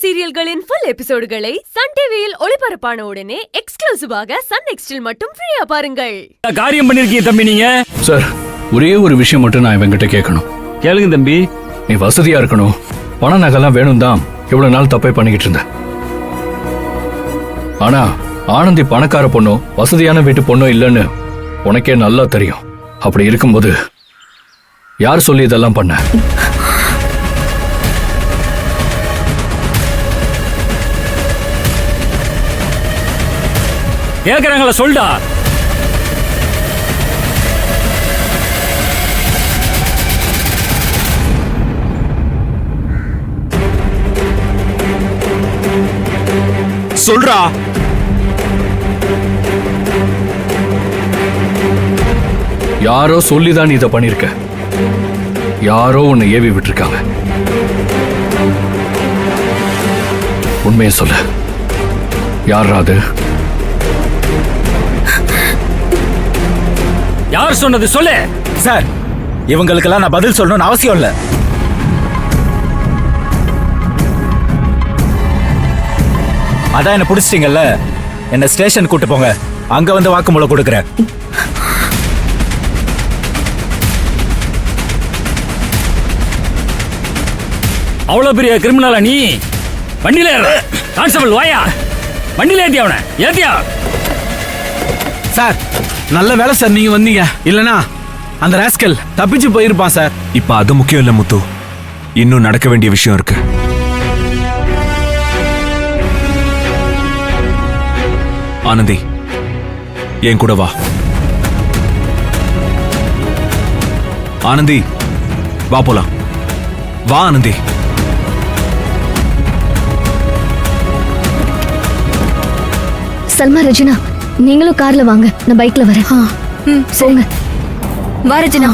சீரியல்களின் full எபிசோடுகளை Sun டிவியில் ஒளிபரப்பான உடனே எக்ஸ்க்ளூசிவாக சன் நெக்ஸ்டில் மட்டும் ஃப்ரீயா பாருங்கள். காரியம் பண்ணிருக்கீங்க தம்பி நீங்க. சார், ஒரே ஒரு விஷயம் மட்டும் நான் இவங்கிட்ட கேட்கணும். கேளுங்க தம்பி. நீ வசதியா இருக்கணும், பண நகைலாம் வேணும் தான் இவ்வளவு நாள் தப்பே பண்ணிக்கிட்டு இருந்த. ஆனா ஆனந்தி பணக்கார பொண்ணோ வசதியான வீட்டு பொண்ணோ இல்லைன்னு உனக்கே நல்லா தெரியும். அப்படி இருக்கும்போது யார் சொல்லி இதெல்லாம் பண்ண? கேக்குறாங்களா சொல்டா. சொல்றா. யாரோ சொல்லிதான் நீ இதை பண்ணிருக்க. யாரோ உன்னை ஏவி விட்டுருக்காங்க. உண்மையை சொல்லு, யாரா அது? யார் சொன்னது சொல்லு. சார், இவங்களுக்கெல்லாம் நான் பதில் சொல்லணும்னு அவசியம் இல்ல. அதான் என்ன புடிச்சிட்டீங்கல்ல, என்ன ஸ்டேஷன் கூட்டு போங்க, அங்க வந்து வாக்குமூலம் கொடுக்கறேன். அவ்வளவு பெரிய கிரிமினலா நீ? வண்டியில கான்ஸ்டபிள் வாயா, வண்டியில ஏத்தியா அவனை, ஏத்தியா. சார், நல்ல வேலை சார் நீங்க வந்தீங்க. இல்லனா அந்த ராஸ்கல் தப்பிச்சு போயிருப்பான் சார். இப்ப அது முக்கியம் இல்ல முத்து, இன்னும் நடக்க வேண்டிய விஷயம் இருக்கு. ஆனந்தி, என் கூட வா. ஆனந்தி, வா போலாம். வா ஆனந்தி. சல்மா, ரஜினா நீங்களும் கார்ல வாங்க, நான் பைக்ல வரேன். போங்க. வா ரஜினா.